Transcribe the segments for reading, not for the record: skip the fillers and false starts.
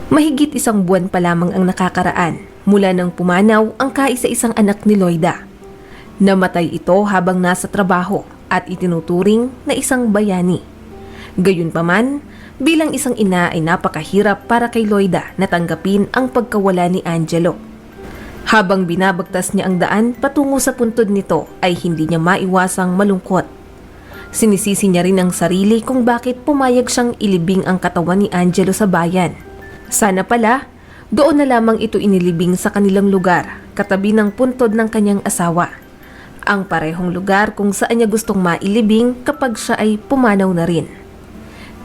Mahigit 1 buwan pa lamang ang nakakaraan mula nang pumanaw ang kaisa-isang anak ni Loida. Namatay ito habang nasa trabaho at itinuturing na isang bayani. Gayunpaman, bilang isang ina ay napakahirap para kay Loida na tanggapin ang pagkawala ni Angelo. Habang binabagtas niya ang daan patungo sa puntod nito ay hindi niya maiwasang malungkot. Sinisisi niya rin ang sarili kung bakit pumayag siyang ilibing ang katawan ni Angelo sa bayan. Sana pala, doon na lamang ito inilibing sa kanilang lugar, katabi ng puntod ng kanyang asawa. Ang parehong lugar kung saan niya gustong mailibing kapag siya ay pumanaw na rin.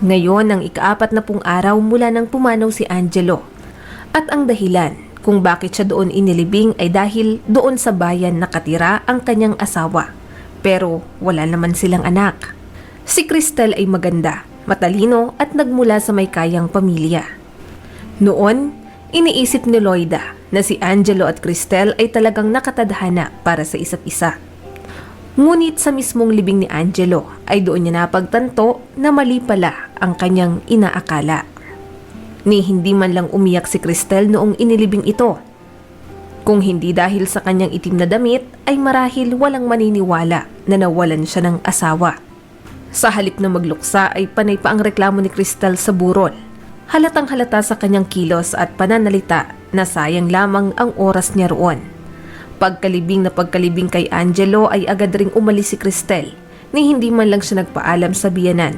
Ngayon ang ika-40 araw mula nang pumanaw si Angelo. At ang dahilan kung bakit siya doon inilibing ay dahil doon sa bayan nakatira ang kanyang asawa. Pero wala naman silang anak. Si Cristel ay maganda, matalino at nagmula sa may kayang pamilya. Noon, iniisip ni Loida na si Angelo at Cristel ay talagang nakatadhana para sa isa't isa. Ngunit sa mismong libing ni Angelo ay doon niya napagtanto na mali pala ang kanyang inaakala. Ni hindi man lang umiyak si Cristel noong inilibing ito. Kung hindi dahil sa kanyang itim na damit ay marahil walang maniniwala na nawalan siya ng asawa. Sa halip na magluksa ay panay pa ang reklamo ni Cristel sa burol. Halatang halata sa kanyang kilos at pananalita na sayang lamang ang oras niya roon. Pagkalibing na pagkalibing kay Angelo ay agad ring umalis si Cristel ni hindi man lang siya nagpaalam sa biyanan.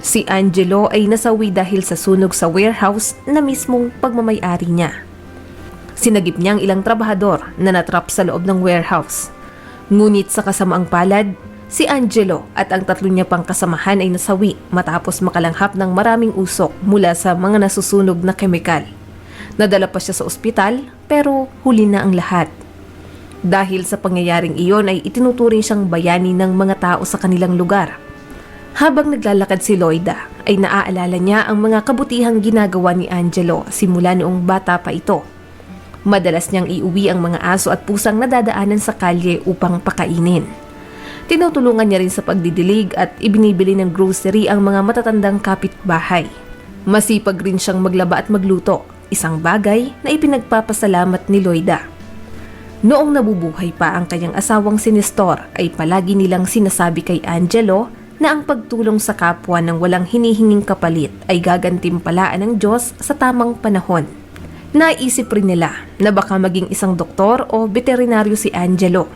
Si Angelo ay nasawi dahil sa sunog sa warehouse na mismong pagmamay-ari niya. Sinagip niya ang ilang trabahador na natrap sa loob ng warehouse. Ngunit sa kasamaang palad, si Angelo at ang 3 niya pang kasamahan ay nasawi matapos makalanghap ng maraming usok mula sa mga nasusunog na kemikal. Nadala pa siya sa ospital pero huli na ang lahat. Dahil sa pangyayaring iyon ay itinuturing siyang bayani ng mga tao sa kanilang lugar. Habang naglalakad si Loida ay naaalala niya ang mga kabutihang ginagawa ni Angelo simula noong bata pa ito. Madalas niyang iuwi ang mga aso at pusang nadadaanan sa kalye upang pakainin. Tinutulungan niya rin sa pagdidilig at ibinibili ng grocery ang mga matatandang kapitbahay. Masipag rin siyang maglaba at magluto, isang bagay na ipinagpapasalamat ni Loida. Noong nabubuhay pa ang kanyang asawang si Nestor ay palagi nilang sinasabi kay Angelo na ang pagtulong sa kapwa ng walang hinihinging kapalit ay gagantimpalaan ng Diyos sa tamang panahon. Naisip rin nila na baka maging isang doktor o veterinaryo si Angelo.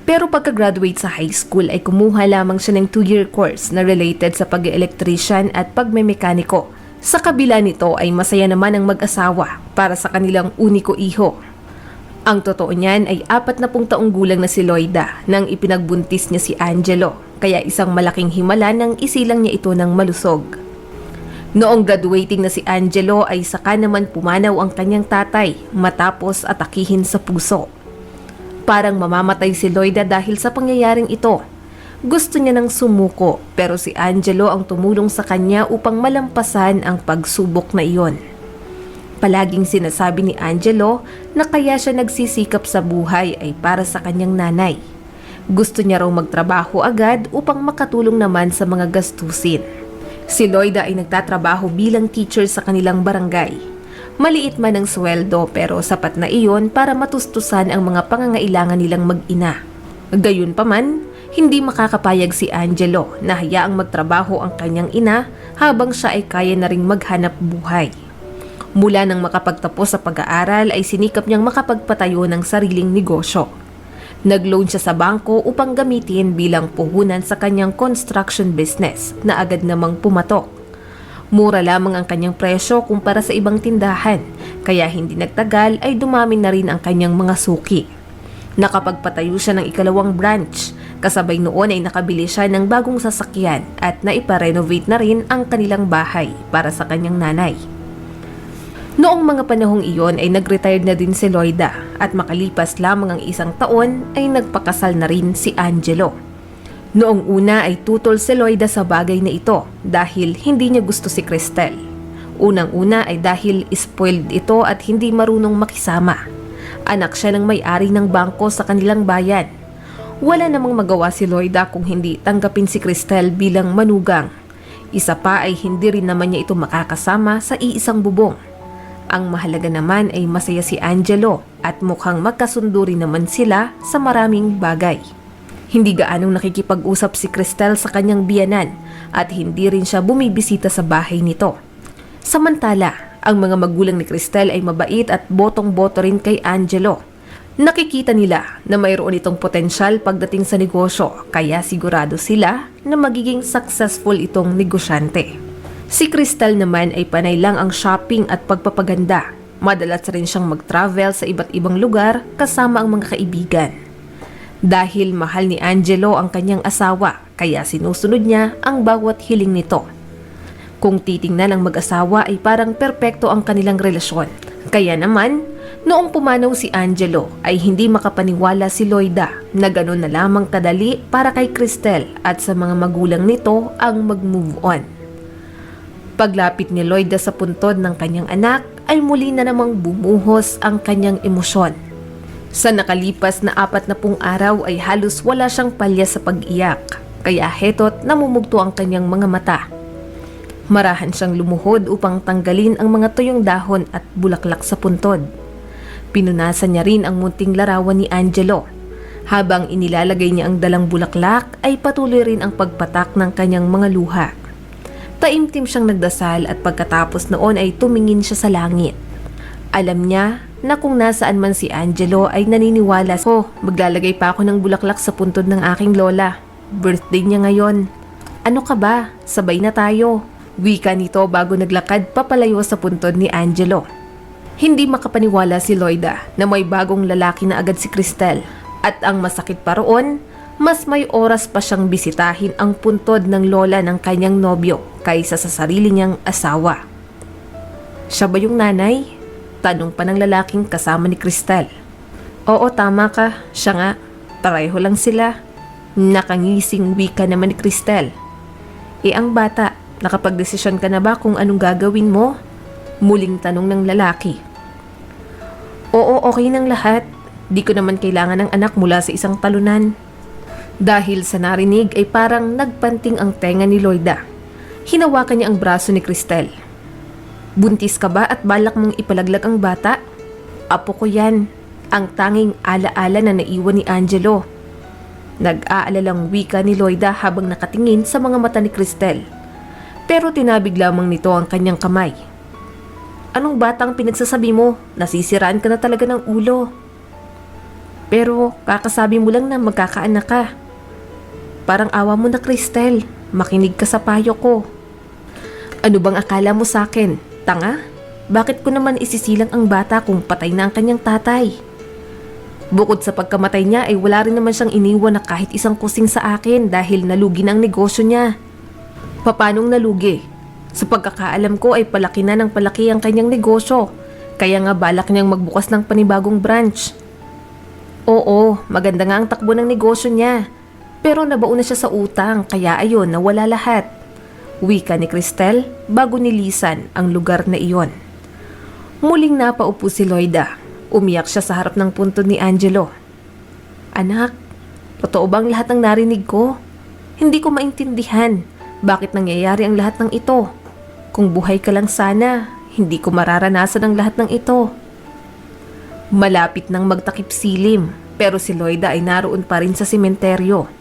Pero pagka-graduate sa high school ay kumuha lamang siya ng 2-year course na related sa pag-electrician at pagmemekaniko. Sa kabila nito ay masaya naman ang mag-asawa para sa kanilang uniko iho. Ang totoo niyan ay 40 taong gulang na si Loida nang ipinagbuntis niya si Angelo, kaya isang malaking himala nang isilang niya ito ng malusog. Noong graduating na si Angelo ay saka naman pumanaw ang kanyang tatay matapos atakihin sa puso. Parang mamamatay si Loida dahil sa pangyayaring ito. Gusto niya nang sumuko pero si Angelo ang tumulong sa kanya upang malampasan ang pagsubok na iyon. Palaging sinasabi ni Angelo na kaya siya nagsisikap sa buhay ay para sa kanyang nanay. Gusto niya raw magtrabaho agad upang makatulong naman sa mga gastusin. Si Loida ay nagtatrabaho bilang teacher sa kanilang barangay. Maliit man ang sweldo pero sapat na iyon para matustusan ang mga pangangailangan nilang mag-ina. Gayunpaman, hindi makakapayag si Angelo na hayaang magtrabaho ang kanyang ina habang siya ay kaya na ring maghanap buhay. Mula nang makapagtapos sa pag-aaral ay sinikap niyang makapagpatayo ng sariling negosyo. Nag-loan siya sa bangko upang gamitin bilang puhunan sa kanyang construction business na agad namang pumatok. Mura lamang ang kanyang presyo kumpara sa ibang tindahan, kaya hindi nagtagal ay dumami na rin ang kanyang mga suki. Nakapagpatayo siya ng 2nd branch, kasabay noon ay nakabili siya ng bagong sasakyan at naipa-renovate na rin ang kanilang bahay para sa kanyang nanay. Noong mga panahong iyon ay nag-retired na din si Loida at makalipas lamang ang 1 taon ay nagpakasal na rin si Angelo. Noong una ay tutol si Loida sa bagay na ito dahil hindi niya gusto si Cristel. Unang-una ay dahil spoiled ito at hindi marunong makisama. Anak siya ng may-ari ng bangko sa kanilang bayan. Wala namang magawa si Loida kung hindi tanggapin si Cristel bilang manugang. Isa pa ay hindi rin naman niya ito makakasama sa iisang bubong. Ang mahalaga naman ay masaya si Angelo at mukhang magkasundo rin naman sila sa maraming bagay. Hindi gaanong nakikipag-usap si Cristel sa kanyang biyanan at hindi rin siya bumibisita sa bahay nito. Samantala, ang mga magulang ni Cristel ay mabait at botong-boto rin kay Angelo. Nakikita nila na mayroon itong potensyal pagdating sa negosyo kaya sigurado sila na magiging successful itong negosyante. Si Cristel naman ay panay lang ang shopping at pagpapaganda. Madalas rin siyang mag-travel sa iba't ibang lugar kasama ang mga kaibigan. Dahil mahal ni Angelo ang kanyang asawa, kaya sinusunod niya ang bawat hiling nito. Kung titingnan ang mag-asawa ay parang perpekto ang kanilang relasyon. Kaya naman, noong pumanaw si Angelo ay hindi makapaniwala si Loida na gano'n na lamang kadali para kay Cristel at sa mga magulang nito ang mag-move on. Paglapit ni Loida sa puntod ng kanyang anak ay muli na namang bumuhos ang kanyang emosyon. Sa nakalipas na 40 araw ay halos wala siyang palya sa pag-iyak, kaya heto't namumugto ang kanyang mga mata. Marahan siyang lumuhod upang tanggalin ang mga tuyong dahon at bulaklak sa puntod. Pinunasan niya rin ang munting larawan ni Angelo. Habang inilalagay niya ang dalang bulaklak ay patuloy rin ang pagpatak ng kanyang mga luha. Taimtim siyang nagdasal at pagkatapos noon ay tumingin siya sa langit. Alam niya na kung nasaan man si Angelo ay naniniwala maglalagay pa ako ng bulaklak sa puntod ng aking lola. Birthday niya ngayon. Ano ka ba? Sabay na tayo. Wika nito bago naglakad papalayo sa puntod ni Angelo. Hindi makapaniwala si Loida na may bagong lalaki na agad si Cristel at ang masakit pa roon, mas may oras pa siyang bisitahin ang puntod ng lola ng kanyang nobyo kaysa sa sarili niyang asawa. Siya ba yung nanay? Tanong pa ng lalaking kasama ni Cristel. Oo, tama ka. Siya nga. Pareho lang sila. Nakangising wika naman ni Cristel. Ang bata, nakapagdesisyon ka na ba kung anong gagawin mo? Muling tanong ng lalaki. Oo, okay ng lahat. Di ko naman kailangan ng anak mula sa isang talunan. Dahil sa narinig ay parang nagpanting ang tenga ni Loida. Hinawakan niya ang braso ni Cristel. Buntis ka ba at balak mong ipalaglag ang bata? Apo ko yan. Ang tanging alaala na naiwan ni Angelo. Nag-aalalang wika ni Loida habang nakatingin sa mga mata ni Cristel. Pero tinabig lamang nito ang kanyang kamay. Anong batang pinagsasabi mo? Nasisiraan ka na talaga ng ulo. Pero kakasabi mo lang na magkakaanak ka. Parang awa mo na, Cristel. Makinig ka sa payo ko. Ano bang akala mo sa akin? Tanga? Bakit ko naman isisilang ang bata kung patay na ang kanyang tatay? Bukod sa pagkamatay niya ay wala rin naman siyang iniwan na kahit isang kusing sa akin dahil nalugi na ang negosyo niya. Papanong nalugi? Sa pagkakaalam ko ay palaki na ng palaki ang kanyang negosyo. Kaya nga balak niyang magbukas ng panibagong branch. Oo, maganda nga ang takbo ng negosyo niya. Pero nabaon na siya sa utang kaya ayon nawala lahat. Wika ni Cristel bago nilisan ang lugar na iyon. Muling napaupo si Loida. Umiyak siya sa harap ng puntod ni Angelo. Anak, totoo bang lahat ng narinig ko? Hindi ko maintindihan bakit nangyayari ang lahat ng ito. Kung buhay ka lang sana, hindi ko mararanasan ang lahat ng ito. Malapit nang magtakip silim pero si Loida ay naroon pa rin sa sementeryo.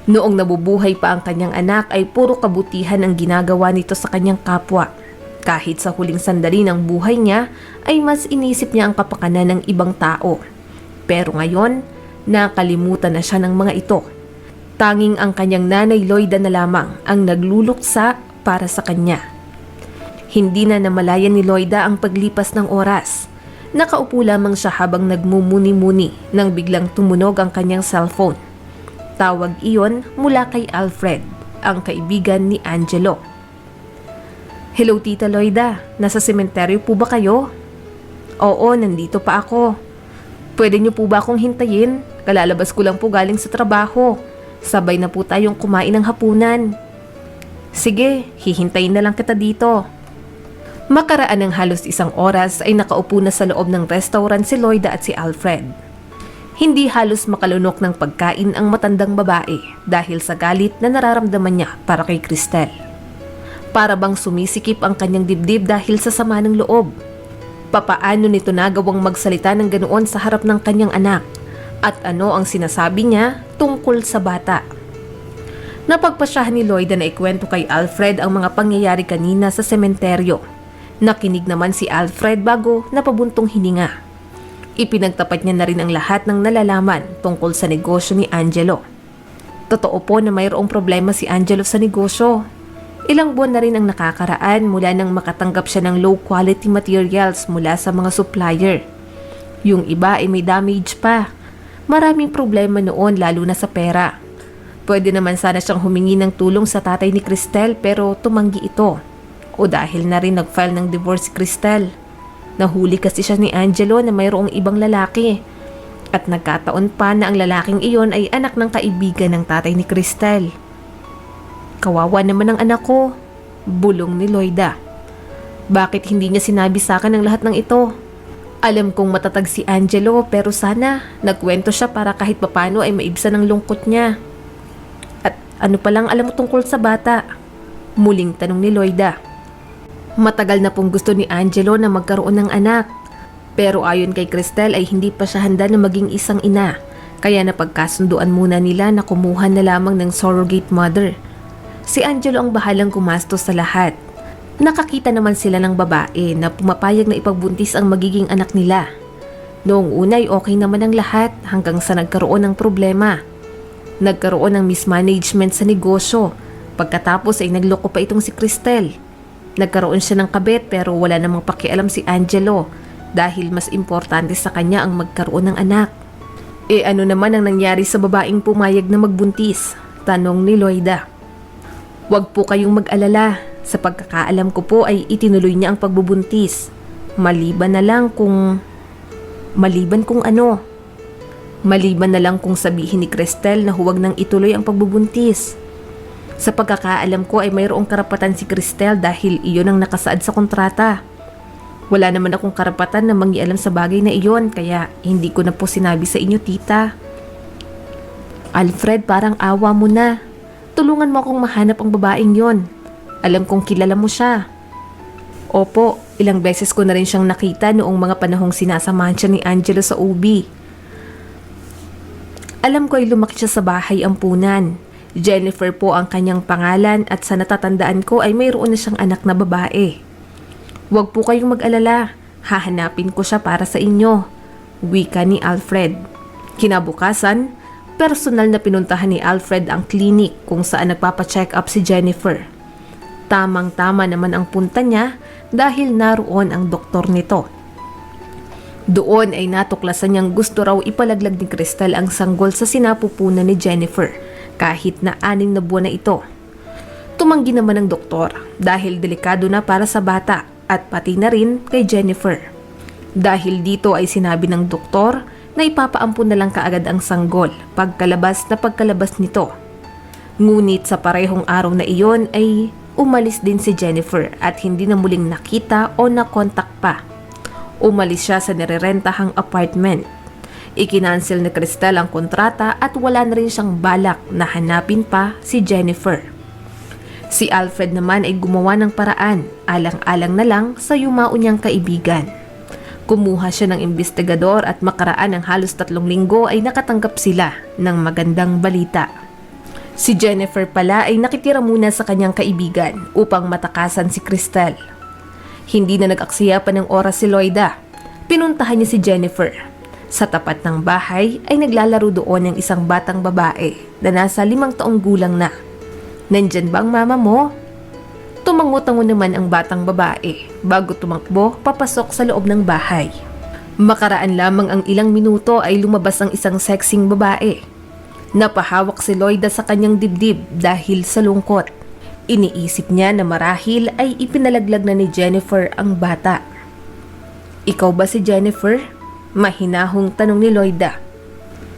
Noong nabubuhay pa ang kanyang anak ay puro kabutihan ang ginagawa nito sa kanyang kapwa. Kahit sa huling sandali ng buhay niya ay mas inisip niya ang kapakanan ng ibang tao. Pero ngayon, nakalimutan na siya ng mga ito. Tanging ang kanyang nanay Loida na lamang ang nagluluksa para sa kanya. Hindi na namalayan ni Loida ang paglipas ng oras. Nakaupo lamang siya habang nagmumuni-muni nang biglang tumunog ang kanyang cellphone. Tawag iyon mula kay Alfred, ang kaibigan ni Angelo. Hello Tita Loida, nasa sementeryo po ba kayo? Oo, nandito pa ako. Pwede niyo po ba akong hintayin? Kalalabas ko lang po galing sa trabaho. Sabay na po tayong kumain ng hapunan. Sige, hihintayin na lang kita dito. Makaraan ng halos 1 oras ay nakaupo na sa loob ng restaurant si Loida at si Alfred. Hindi halos makalunok ng pagkain ang matandang babae dahil sa galit na nararamdaman niya para kay Cristel. Para bang sumisikip ang kanyang dibdib dahil sa sama ng loob. Papaano nito nagawang magsalita ng ganoon sa harap ng kanyang anak? At ano ang sinasabi niya tungkol sa bata? Napagpasyahan ni Loida na ikwento kay Alfred ang mga pangyayari kanina sa sementeryo. Nakinig naman si Alfred bago napabuntong hininga. Ipinagtapat niya na rin ang lahat ng nalalaman tungkol sa negosyo ni Angelo. Totoo po na mayroong problema si Angelo sa negosyo. Ilang buwan na rin ang nakakaraan mula nang makatanggap siya ng low quality materials mula sa mga supplier. Yung iba ay may damage pa. Maraming problema noon lalo na sa pera. Pwede naman sana siyang humingi ng tulong sa tatay ni Cristel pero tumanggi ito. O dahil na rin nag-file ng divorce si Cristel. Nahuli kasi siya ni Angelo na mayroong ibang lalaki. At nagkataon pa na ang lalaking iyon ay anak ng kaibigan ng tatay ni Cristel. Kawawa naman ang anak ko, bulong ni Loida. Bakit hindi niya sinabi sa akin ang lahat ng ito? Alam kong matatag si Angelo pero sana nagkwento siya para kahit papano ay maibsan ang lungkot niya. At ano palang alam mo tungkol sa bata? Muling tanong ni Loida. Matagal na pong gusto ni Angelo na magkaroon ng anak. Pero ayon kay Cristel ay hindi pa siya handa na maging isang ina. Kaya napagkasunduan muna nila na kumuha na lamang ng surrogate mother. Si Angelo ang bahalang gumastos sa lahat. Nakakita naman sila ng babae na pumapayag na ipagbuntis ang magiging anak nila. Noong una ay okay naman ang lahat hanggang sa nagkaroon ng problema. Nagkaroon ng mismanagement sa negosyo. Pagkatapos ay nagloko pa itong si Cristel. Nagkaroon siya ng kabit pero wala namang pakialam si Angelo dahil mas importante sa kanya ang magkaroon ng anak. E ano naman ang nangyari sa babaeng pumayag na magbuntis? Tanong ni Loida. Huwag po kayong mag-alala. Sa pagkakaalam ko po ay itinuloy niya ang pagbubuntis. Maliban na lang kung ano? Maliban na lang kung sabihin ni Cristel na huwag nang ituloy ang pagbubuntis. Sa pagkakaalam ko ay mayroong karapatan si Cristel dahil iyon ang nakasaad sa kontrata. Wala naman akong karapatan na mangialam sa bagay na iyon kaya hindi ko na po sinabi sa inyo, tita. Alfred, parang awa mo na. Tulungan mo akong mahanap ang babaeng yon. Alam kong kilala mo siya. Opo, ilang beses ko na rin siyang nakita noong mga panahong sinasamahan siya ni Angelo sa UB. Alam ko ay lumaki siya sa bahay ampunan. Jennifer po ang kanyang pangalan at sa natatandaan ko ay mayroon na siyang anak na babae. Huwag po kayong mag-alala, hahanapin ko siya para sa inyo, wika ni Alfred. Kinabukasan, personal na pinuntahan ni Alfred ang klinik kung saan nagpapacheck up si Jennifer. Tamang-tama naman ang punta niya dahil naroon ang doktor nito. Doon ay natuklasan niyang gusto raw ipalaglag ni Cristel ang sanggol sa sinapupunan ni Jennifer kahit na 6 na buwan na ito. Tumanggi naman ang doktor dahil delikado na para sa bata at pati na rin kay Jennifer. Dahil dito ay sinabi ng doktor na ipapaampun na lang kaagad ang sanggol pagkalabas nito. Ngunit sa parehong araw na iyon ay umalis din si Jennifer at hindi na muling nakita o nakontak pa. Umalis siya sa nirerentahang apartment. Ikinansel ni Cristel ang kontrata at wala na rin siyang balak na hanapin pa si Jennifer. Si Alfred naman ay gumawa ng paraan, alang-alang na lang sa yumao niyang kaibigan. Kumuha siya ng investigador at makaraan ng halos 3 linggo ay nakatanggap sila ng magandang balita. Si Jennifer pala ay nakitira muna sa kanyang kaibigan upang matakasan si Cristel. Hindi na nag-aksaya pa ng oras si Loida. Pinuntahan niya si Jennifer. Sa tapat ng bahay ay naglalaro doon ng isang batang babae na nasa 5 taong gulang na. Nandyan ba ang mama mo? Tumango-tango naman ang batang babae bago tumakbo papasok sa loob ng bahay. Makaraan lamang ang ilang minuto ay lumabas ang isang sexing babae. Napahawak si Loida sa kanyang dibdib dahil sa lungkot. Iniisip niya na marahil ay ipinalaglag na ni Jennifer ang bata. Ikaw ba si Jennifer? Mahinahong tanong ni Loida.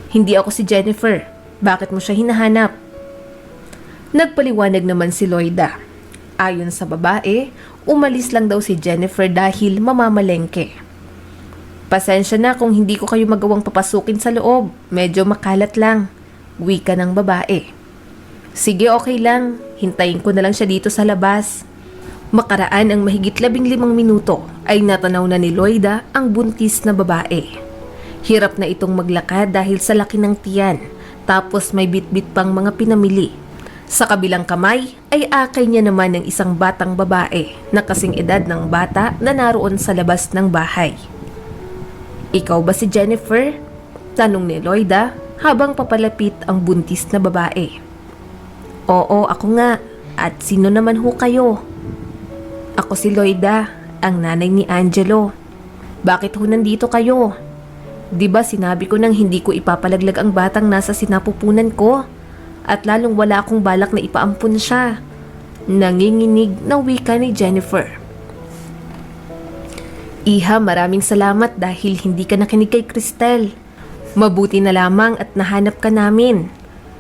Hindi ako si Jennifer. Bakit mo siya hinahanap? Nagpaliwanag naman si Loida. Ayon sa babae, umalis lang daw si Jennifer dahil mamamalengke. Pasensya na kung hindi ko kayo magawang papasukin sa loob. Medyo makalat lang, wika ng babae. Sige, okay lang. Hintayin ko na lang siya dito sa labas. Makaraan ang mahigit 15 minuto ay natanaw na ni Loida ang buntis na babae. Hirap na itong maglakad dahil sa laki ng tiyan, tapos may bitbit pang mga pinamili. Sa kabilang kamay ay akay niya naman ng isang batang babae na kasing edad ng bata na naroon sa labas ng bahay. "Ikaw ba si Jennifer?" tanong ni Loida habang papalapit ang buntis na babae. "Oo, ako nga. At sino naman ho kayo?" "Ako si Loida, ang nanay ni Angelo." "Bakit ho nandito kayo?" "Di ba sinabi ko nang hindi ko ipapalaglag ang batang nasa sinapupunan ko? At lalong wala akong balak na ipaampun siya." Nanginginig na wika ni Jennifer. "Iha, maraming salamat dahil hindi ka nakinig kay Cristel. Mabuti na lamang at nahanap ka namin.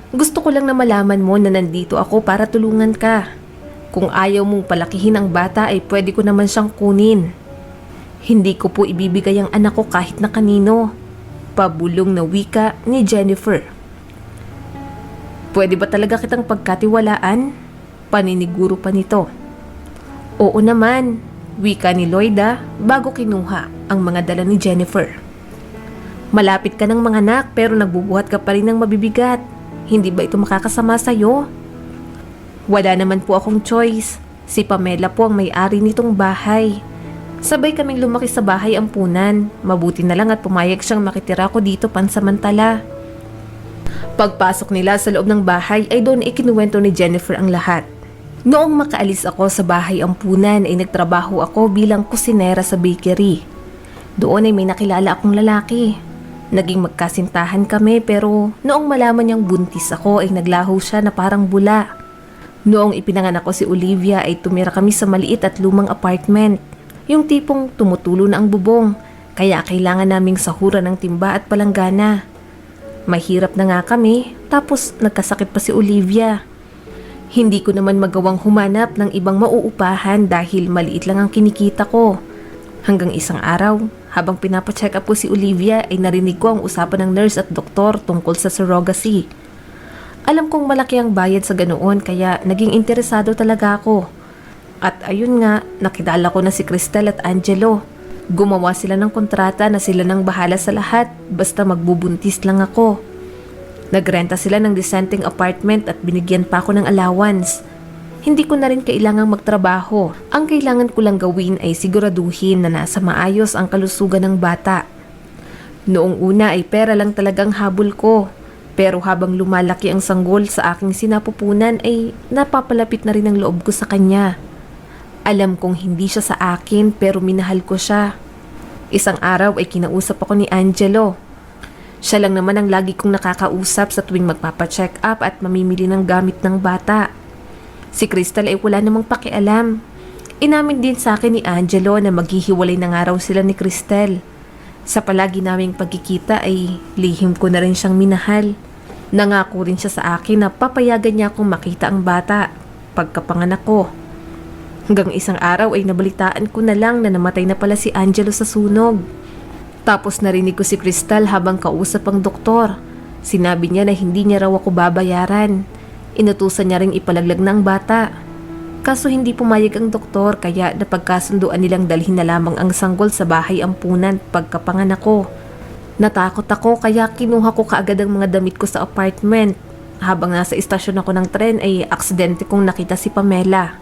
Gusto ko lang na malaman mo na nandito ako para tulungan ka. Kung ayaw mong palakihin ang bata ay pwede ko naman siyang kunin. Hindi ko po ibibigay ang anak ko kahit na kanino." Pabulong na wika ni Jennifer. "Pwede ba talaga kitang pagkatiwalaan?" Paniniguro pa nito. "Oo naman," wika ni Loida bago kinuha ang mga dala ni Jennifer. "Malapit ka ng mga anak pero nagbubuhat ka pa rin ng mabibigat. Hindi ba ito makakasama sa'yo?" "Wala naman po akong choice. Si Pamela po ang may-ari nitong bahay. Sabay kaming lumaki sa bahay ampunan. Mabuti na lang at pumayag siyang makitira ko dito pansamantala." Pagpasok nila sa loob ng bahay ay doon ikinuwento ni Jennifer ang lahat. "Noong makaalis ako sa bahay ampunan ay nagtrabaho ako bilang kusinera sa bakery. Doon ay may nakilala akong lalaki. Naging magkasintahan kami pero noong malaman niyang buntis ako ay naglaho siya na parang bula. Noong ipinanganak ko si Olivia ay tumira kami sa maliit at lumang apartment. Yung tipong tumutulo na ang bubong kaya kailangan naming sahuran ng timba at palanggana. Mahirap na nga kami tapos nagkasakit pa si Olivia. Hindi ko naman magawang humanap ng ibang mauupahan dahil maliit lang ang kinikita ko. Hanggang isang araw, habang pinapacheck up ko si Olivia ay narinig ko ang usapan ng nurse at doktor tungkol sa surrogacy. Alam kong malaki ang bayad sa ganoon kaya naging interesado talaga ako. At ayun nga, nakilala ko na si Cristel at Angelo. Gumawa sila ng kontrata na sila nang bahala sa lahat basta magbubuntis lang ako. Nagrenta sila ng dissenting apartment at binigyan pa ako ng allowance. Hindi ko na rin kailangang magtrabaho. Ang kailangan ko lang gawin ay siguraduhin na nasa maayos ang kalusugan ng bata. Noong una ay pera lang talagang habol ko. Pero habang lumalaki ang sanggol sa aking sinapupunan ay napapalapit na rin ang loob ko sa kanya. Alam kong hindi siya sa akin pero minahal ko siya. Isang araw ay kinausap ako ni Angelo. Siya lang naman ang lagi kong nakakausap sa tuwing magpapacheck up at mamimili ng gamit ng bata. Si Cristel ay wala namang pakialam. Inamin din sa akin ni Angelo na maghihiwalay na nga raw sila ni Cristel. Sa palagi naming pagkikita ay lihim ko na rin siyang minahal. Nangako rin siya sa akin na papayagan niya akong makita ang bata pagkapanganak ko. Hanggang isang araw ay nabalitaan ko na lang na namatay na pala si Angelo sa sunog. Tapos narinig ko si Cristel habang kausap ang doktor. Sinabi niya na hindi niya raw ako babayaran. Inutusan niya ring ipalaglag ng bata. Kaso hindi pumayag ang doktor kaya napagkasunduan nilang dalhin na lamang ang sanggol sa bahay ampunan pagkapanganak ko. Natakot ako kaya kinuha ko kaagad ang mga damit ko sa apartment. Habang nasa istasyon ako ng tren ay aksidente kong nakita si Pamela.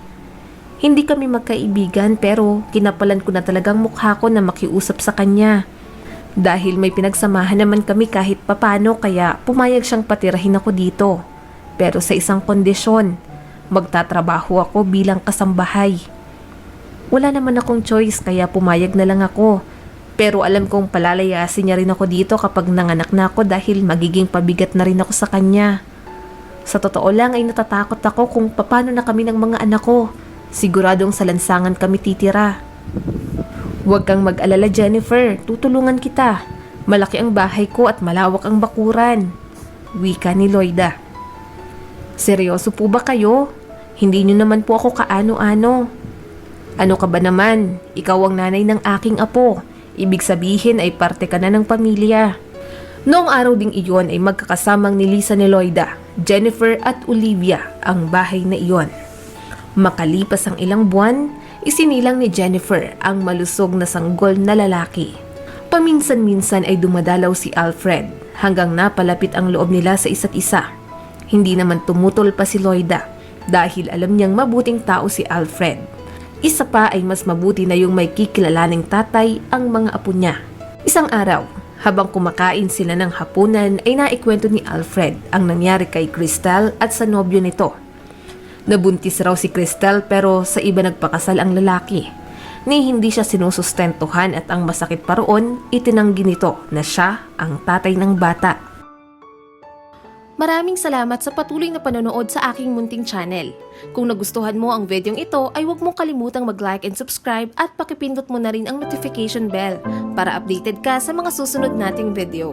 Hindi kami magkaibigan pero kinapalan ko na talagang mukha ko na makiusap sa kanya. Dahil may pinagsamahan naman kami kahit papano kaya pumayag siyang patirahin ako dito. Pero sa isang kondisyon, magtatrabaho ako bilang kasambahay. Wala naman akong choice kaya pumayag na lang ako. Pero alam kong palalayasin niya rin ako dito kapag nanganak na ako dahil magiging pabigat na rin ako sa kanya. Sa totoo lang ay natatakot ako kung paano na kami ng mga anak ko. Siguradong sa lansangan kami titira. Huwag kang mag-alala, Jennifer. Tutulungan kita. Malaki ang bahay ko at malawak ang bakuran. Wika ni Loida. Seryoso po ba kayo? Hindi niyo naman po ako kaano-ano. Ano ka ba naman? Ikaw ang nanay ng aking apo. Ibig sabihin ay parte ka na ng pamilya. Noong araw ding iyon ay magkakasamang nilisa ni Loida, Jennifer at Olivia ang bahay na iyon. Makalipas ang ilang buwan, Isinilang ni Jennifer ang malusog na sanggol na lalaki. Paminsan-minsan ay dumadalaw si Alfred hanggang napalapit ang loob nila sa isa't isa. Hindi naman tumutol pa si Loida dahil alam niyang mabuting tao si Alfred. Isa pa ay mas mabuti na yung may kikilalaning tatay ang mga apo niya. Isang araw, habang kumakain sila ng hapunan ay naikwento ni Alfred ang nangyari kay Cristel at sa nobyo nito. Nabuntis raw si Cristel pero sa iba nagpakasal ang lalaki. Ni hindi siya sinusustentuhan at ang masakit pa roon, itinanggi nito na siya ang tatay ng bata. Maraming salamat sa patuloy na panonood sa aking munting channel. Kung nagustuhan mo ang videong ito ay huwag mong kalimutang mag-like and subscribe at pakipindot mo na rin ang notification bell para updated ka sa mga susunod nating video.